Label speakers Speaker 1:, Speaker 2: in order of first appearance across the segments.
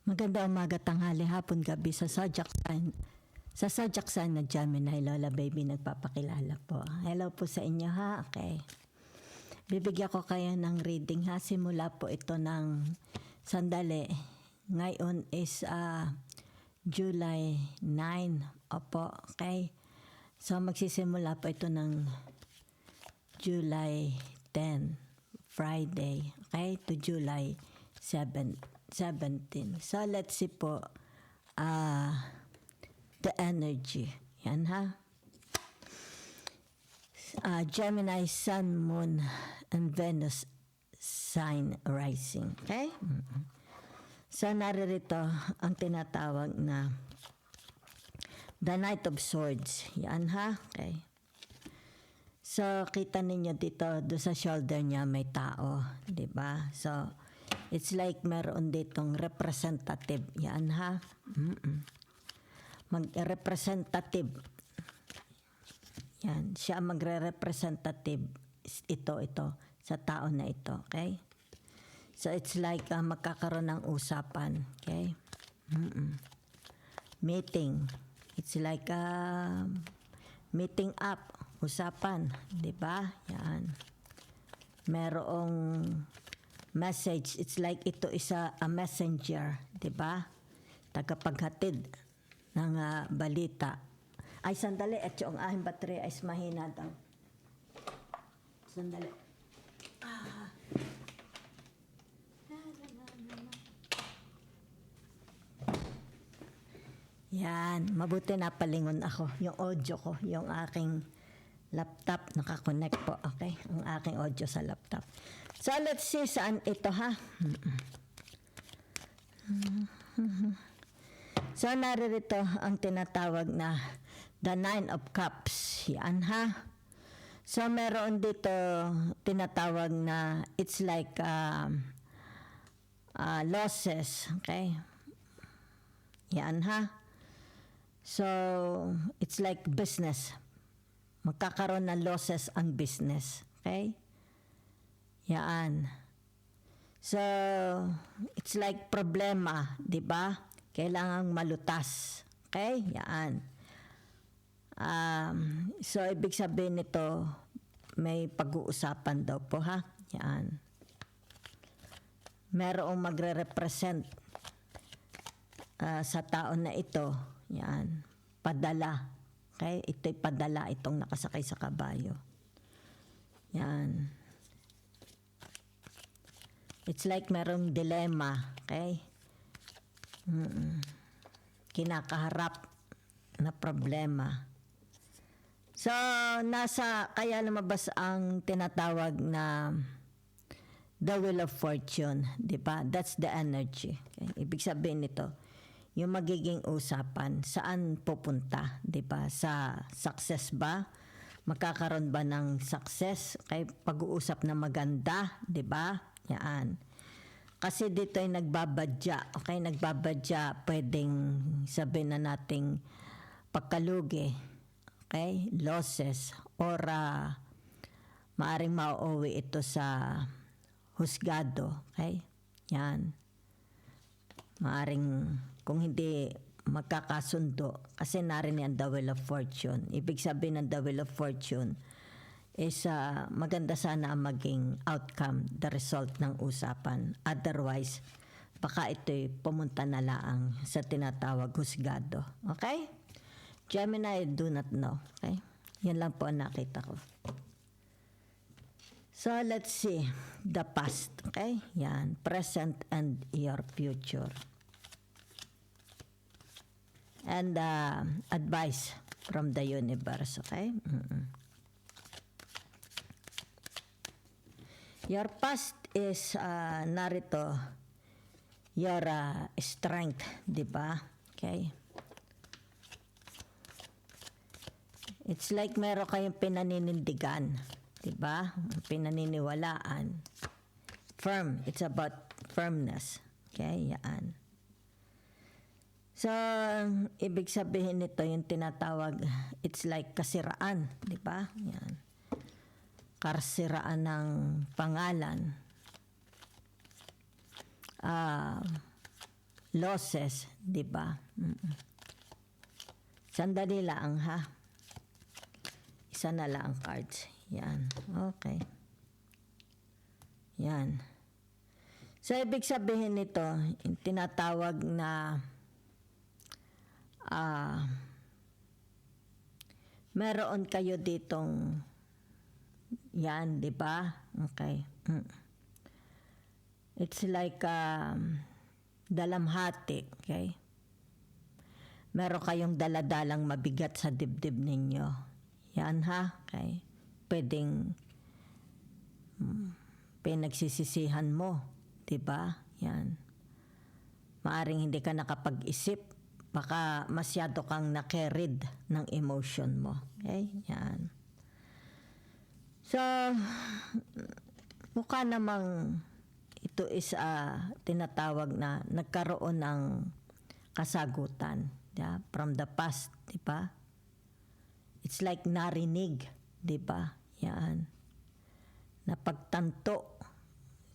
Speaker 1: Maganda umaga, tanghali, hapon, gabi sa zodiac sign. Sa zodiac sign na Gemini, Lola Baby nagpapakilala po. Hello po sa inyo ha, okay. Bibigyan ko kayo ng reading ha. Simula po ito ng sandali. Ngayon is July 9. Opo, okay. So magsisimula po ito ng July 10, Friday, okay, to July 17. So let's see po the energy. Yan ha. Gemini, Sun, Moon, and Venus sign rising. Okay? So naririto ang tinatawag na the Knight of Swords. Yan ha. Okay. So kita ninyo dito, do sa shoulder niya may tao. Diba? So it's like meron ditong representative. Yan ha. Mag-representative. Yan. Siya magre-representative. Ito. Sa tao na ito. Okay? So it's like magkakaroon ng usapan. Okay? Meeting. It's like meeting up. Usapan. Diba? Yan. Merong message. It's like ito isa a messenger, 'di ba? Tagapaghatid ng balita. Ay sandali, at yung aking battery ay mahina daw. Sandali. Yan, mabuti na palingon ako. Yung audio ko, yung aking laptop nakakonect po, okay? Ang aking audio sa laptop. So let's see saan ito ha. So naririto ang tinatawag na the Nine of Cups. Yan ha. So meron dito tinatawag na it's like losses. Okay. Yan ha. So it's like business. Magkakaroon ng losses ang business. Okay. Yan. So, it's like problema, di ba? Kailangang malutas. Okay? Yan. So, ibig sabihin nito, may pag-uusapan daw po, ha? Yan. Merong magre-represent sa tao na ito. Yan. Padala. Okay? Ito'y padala, itong nakasakay sa kabayo. Yan. It's like merong dilemma, okay? Kinakaharap na problema. So, kaya lumabas ang tinatawag na the Wheel of Fortune, di ba? That's the energy. Okay? Ibig sabihin nito, yung magiging usapan, saan pupunta, di ba? Sa success ba? Magkakaroon ba ng success? Okay? Pag-uusap na maganda, di ba? Yan. Kasi dito ay nagbabadya. Okay? Nagbabadya, pwedeng sabihin na nating pagkalugi. Okay? Losses. Or maaring mauuwi ito sa husgado. Okay? Yan. Maaring kung hindi magkakasundo. Kasi narin yan the Wheel of Fortune. Ibig sabihin ng the Wheel of Fortune is maganda sana ang maging outcome, the result ng usapan. Otherwise, baka ito'y pumunta na laang sa tinatawag husgado. Okay? Gemini, I do not know. Okay? Yan lang po ang nakita ko. So, let's see. The past. Okay? Yan. Present and your future. And advice from the universe. Okay? Your past is narito your strength, di ba? Okay. It's like meron kayong pinaninindigan, di ba? Pinaniniwalaan. Firm. It's about firmness. Okay, yan. So, ibig sabihin nito yung tinatawag, it's like kasiraan, di ba? Yan. Karsiraan ng pangalan. losses, di ba? Sandali lang ha. Isa na lang ang cards. Yan. Okay. Yan. So, ibig sabihin nito, yung tinatawag na meron kayo ditong yan, di ba? Okay. It's like dalamhati, okay? Meron kayong daladalang mabigat sa dibdib ninyo. Yan ha, okay? Pwedeng pinagsisisihan mo, di ba? Yan. Maaring hindi ka nakapag-isip, baka masyado kang na-carried ng emotion mo. Okay? Yan. So, mukha namang ito is tinatawag na nagkaroon ng kasagutan, yeah, from the past, di ba? It's like narinig, di ba? Yan. Napagtanto.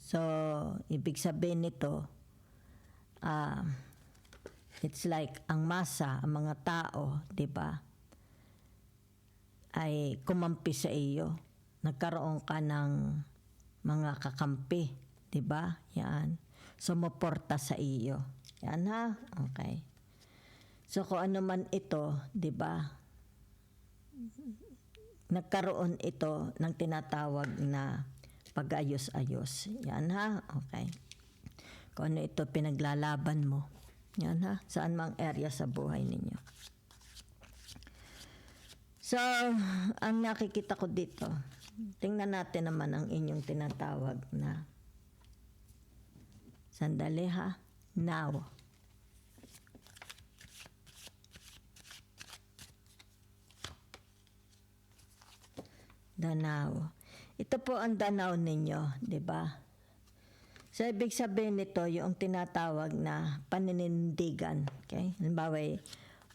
Speaker 1: So, ibig sabihin nito, it's like ang masa, ang mga tao, di ba, ay kumampi sa iyo. Nagkaroon ka ng mga kakampi, di ba? Yan. Sumuporta sa iyo. Yan ha? Okay. So kung ano man ito, di ba? Nagkaroon ito ng tinatawag na pag-ayos-ayos. Yan ha? Okay. Kung ano ito pinaglalaban mo. Yan ha? Saan mang area sa buhay ninyo. So, ang nakikita ko dito, tingnan natin naman ang inyong tinatawag na sandali ha. Now. Danaw. Ito po ang danaw ninyo, di ba? So, ibig sabihin nito, yung tinatawag na paninindigan. Okay? Halimbawa,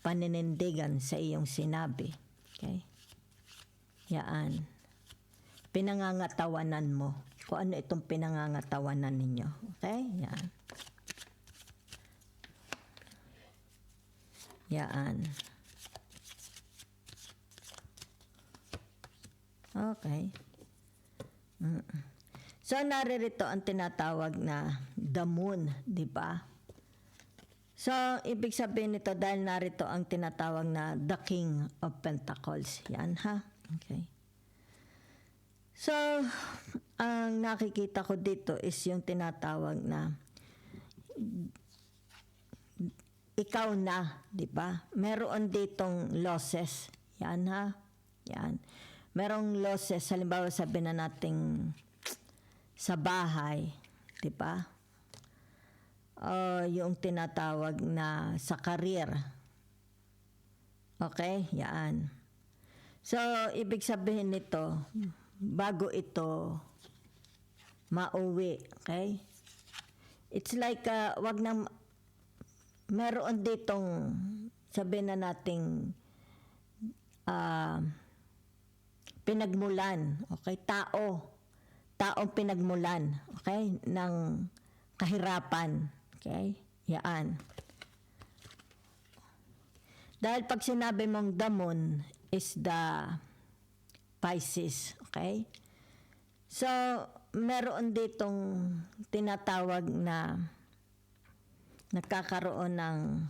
Speaker 1: paninindigan sa iyong sinabi. Okay? Yaan. Pinangangatawanan mo. Kung ano itong pinangangatawanan ninyo. Okay? Yan. Yaan. Okay. So, naririto ang tinatawag na the moon, di ba? So, ibig sabihin nito dahil narito ang tinatawag na the King of Pentacles. Yan ha? Okay. So, ang nakikita ko dito is yung tinatawag na ikaw na, di ba? Meron ditong losses. Yan ha? Yan. Merong losses, halimbawa sabihin na nating sa bahay, di ba? Yung tinatawag na sa career. Okay? Yan. So, ibig sabihin nito, bago ito mauwi, okay? It's like, wag nang, meron ditong, sabihin na nating, pinagmulan, okay? Taong pinagmulan, okay? Ng kahirapan, okay? Yaan. Dahil pag sinabi mong the moon is the Pisces, okay? So, meron ditong tinatawag na nagkakaroon ng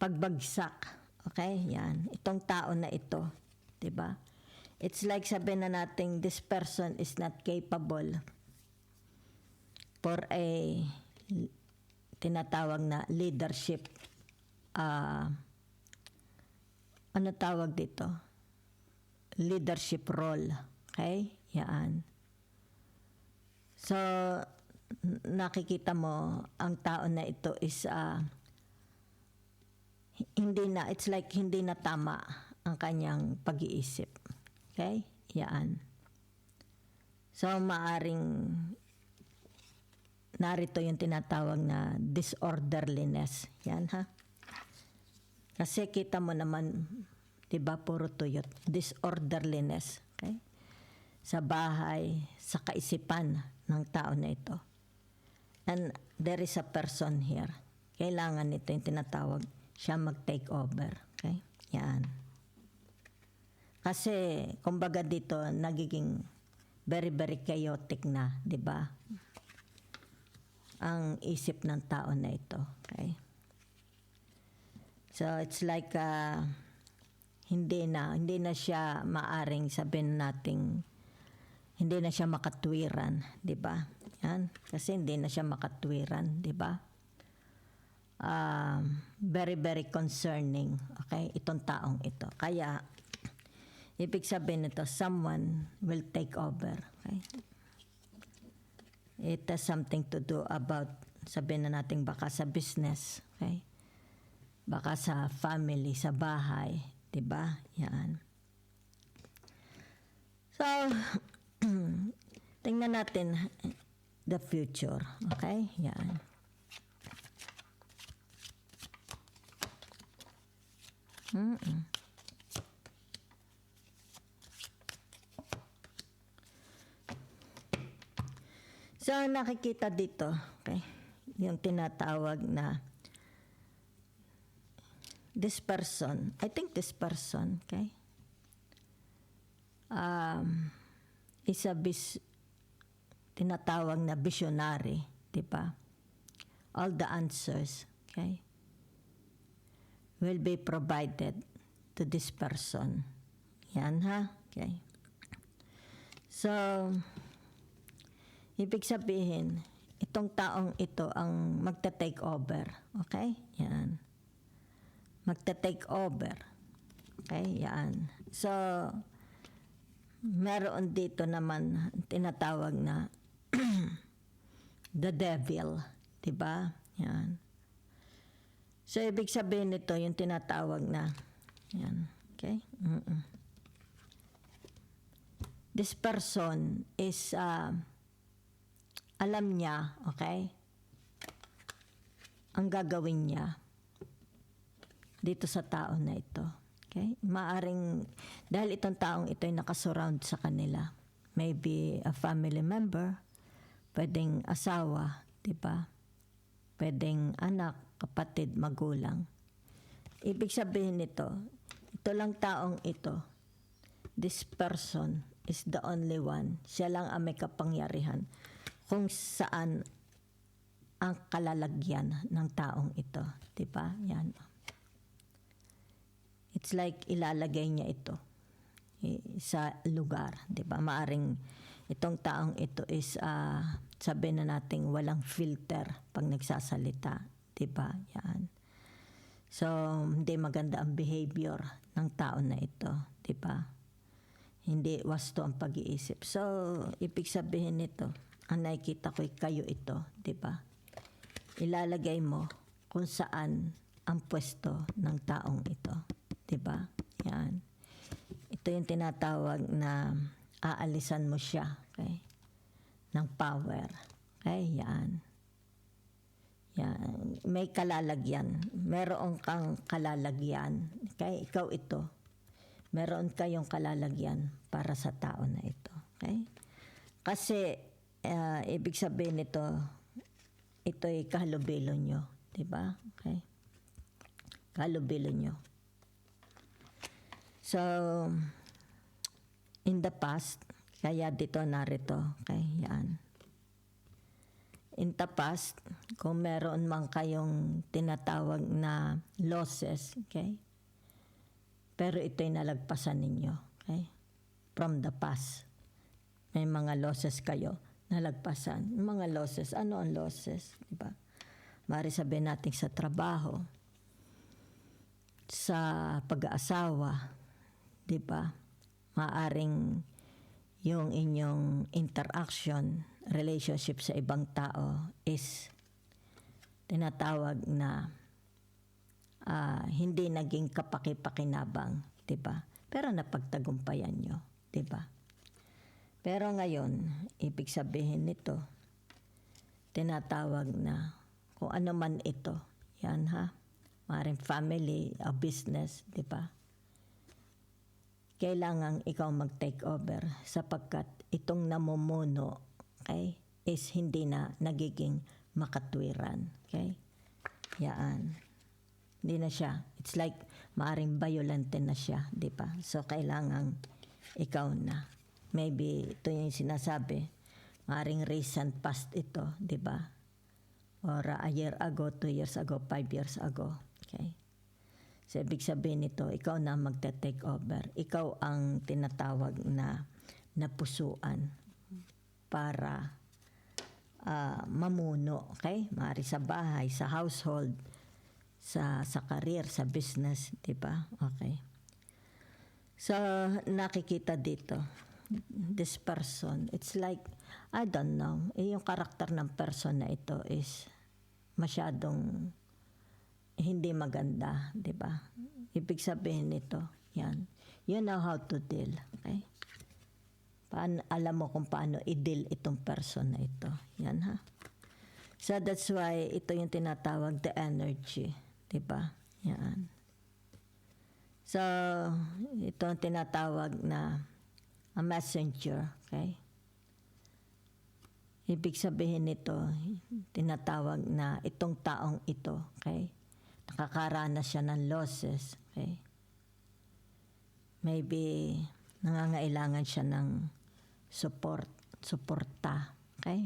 Speaker 1: pagbagsak, okay? Yan. Itong tao na ito, 'di ba? It's like sabihin na natin, this person is not capable for a tinatawag na leadership. Ano tawag dito? Leadership role. Okay? Yan. So, nakikita mo, ang tao na ito is hindi na, it's like hindi na tama ang kanyang pag-iisip. Okay? Yan. So, maaring narito yung tinatawag na disorderliness. Yan ha? Kasi kita mo naman, diba, puro tuyot. Disorderliness. Okay? Sa bahay, sa kaisipan ng tao na ito. And there is a person here. kailangan nito yung tinatawag siya mag-take over. Okay? Yan. Kasi, kumbaga dito, nagiging very, very chaotic na, di ba? Ang isip ng tao na ito. Okay? So, it's like, hindi na siya maaring sabihin nating, hindi na siya makatwiran, di ba? Yan. Kasi hindi na siya makatwiran, di ba? Very, very concerning, okay? Itong taong ito. Kaya, ibig sabihin nito, someone will take over, okay? It has something to do about, sabihin na natin baka sa business, okay? Baka sa family, sa bahay, diba? Yan. So, tingnan natin the future, okay? Yan. So, nakikita dito, okay, yung tinatawag na this person, I think this person, okay, is a tinatawag na visionary, di ba? All the answers, okay, will be provided to this person. Yan ha, okay. So, ibig sabihin, itong taong ito ang magta-take over. Okay? Yan. Magta-take over. Okay? Yan. So, meron dito naman tinatawag na the devil. Diba? Yan. So, ibig sabihin nito yung tinatawag na yan. Okay? This person is alam niya, okay, ang gagawin niya dito sa tao na ito. Okay? Maaring, dahil itong taong ito ay nakasurround sa kanila. Maybe a family member, pwedeng asawa, diba? Pwedeng anak, kapatid, magulang. Ibig sabihin nito, ito lang taong ito, this person is the only one. Siya lang ang may kapangyarihan kung saan ang kalalagyan ng taong ito. Diba? Yan. It's like ilalagay niya ito sa lugar. Diba? Maaring itong taong ito is, sabihin na natin, walang filter pag nagsasalita. Diba? Yan. So, hindi maganda ang behavior ng tao na ito. Diba? Hindi wasto ang pag-iisip. So, ibig sabihin nito, ang nakikita ko kayo ito, di ba? Ilalagay mo kung saan ang pwesto ng taong ito, di ba? Yan. Ito yung tinatawag na aalisan mo siya, okay? Ng power. Okay, yan. Yan. May kalalagyan. Meron kang kalalagyan. Okay, ikaw ito. Meron kayong kalalagyan para sa tao na ito. Okay? Kasi, ibig sabihin nito, ito'y kahalubilo nyo. Diba? Okay? Kahalubilo nyo. So, in the past, kaya dito narito. Okay? Yan. In the past, kung meron man kayong tinatawag na losses, okay? Pero ito'y nalagpasan ninyo. Okay? From the past. May mga losses kayo, nalagpasan. Mga losses, ano ang losses? Diba? Maaari sabihin natin sa trabaho, sa pag-aasawa, diba? Maaring yung inyong interaction, relationship sa ibang tao is tinatawag na hindi naging kapaki-pakinabang, diba? Pero napagtagumpayan nyo, diba? Pero ngayon, ibig sabihin nito, tinatawag na kung ano man ito, yan ha, maaaring family, a business, di ba? Kailangan ikaw mag-take over sapagkat itong namumuno, okay, is hindi na nagiging makatwiran, okay? Yaan. Hindi na siya. It's like maaring violent na siya, di ba? So, kailangan ikaw na. Maybe ito yung sinasabi. Maaring recent past ito, di ba? Or a year ago, 2 years ago, 5 years ago. Okay? So, ibig sabihin nito, ikaw na magte-take over. Ikaw ang tinatawag na napusuan para mamuno, okay? Maari sa bahay, sa household, sa career, sa business, di ba? Okay. So, nakikita dito, this person, it's like, I don't know, yung karakter ng person na ito is masyadong hindi maganda, di ba? Ibig sabihin nito, yan. You know how to deal, okay? Alam mo kung paano i-deal itong person na ito. Yan ha. So that's why ito yung tinatawag the energy. Diba? Yan. So ito ang tinatawag na a messenger. Okay? Ibig sabihin nito, tinatawag na itong taong ito. Okay? Nakakaranas siya ng losses. Okay? Maybe nangangailangan siya ng suporta, okay?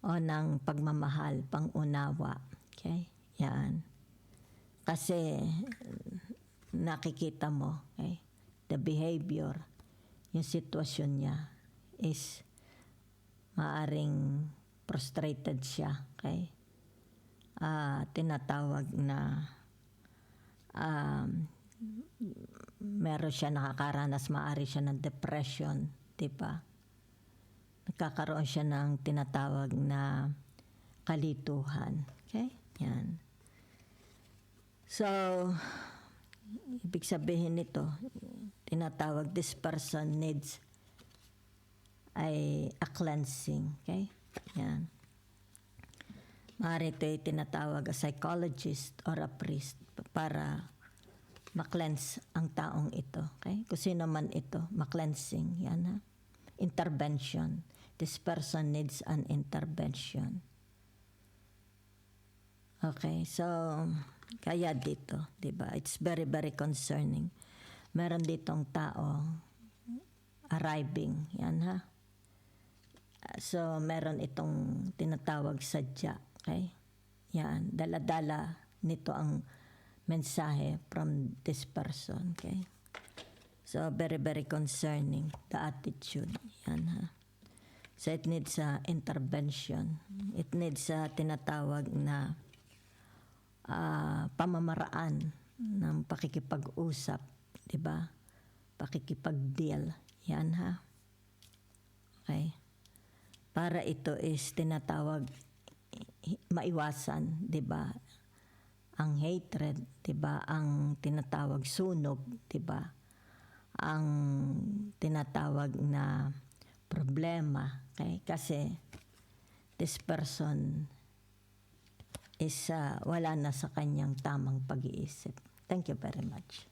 Speaker 1: O ng pagmamahal, pangunawa, okay? Yan. Kasi nakikita mo, okay? The behavior, yung sitwasyon niya is maaring frustrated siya, okay? Tinatawag na meron siya nakakaranas, maaari siya ng depression, diba? Nagkakaroon siya ng tinatawag na kalituhan. Okay? Yan. So, ibig sabihin nito, tinatawag, this person needs a cleansing. Okay? Yan. Maaari ito ay tinatawag a psychologist or a priest para ma-cleanse ang taong ito. Okay? Kung sino man ito, ma-cleansing. Yan ha. Intervention. This person needs an intervention. Okay, so kaya dito, 'di ba? It's very very concerning. Meron ditong tao arriving, yan ha. So meron itong tinatawag sadya, okay? Yan, dala-dala nito ang mensahe from this person, okay? So, very, very concerning, the attitude. Yan, ha? So, it needs intervention. It needs tinatawag na pamamaraan ng pakikipag-usap. Diba? Pakikipag-deal. Yan, ha? Okay? Para ito is tinatawag maiwasan, diba? Ang hatred, diba? Ang tinatawag sunog, diba? Ang tinatawag na problema, okay? Kasi this person is wala na sa kanyang tamang pag-iisip. Thank you very much.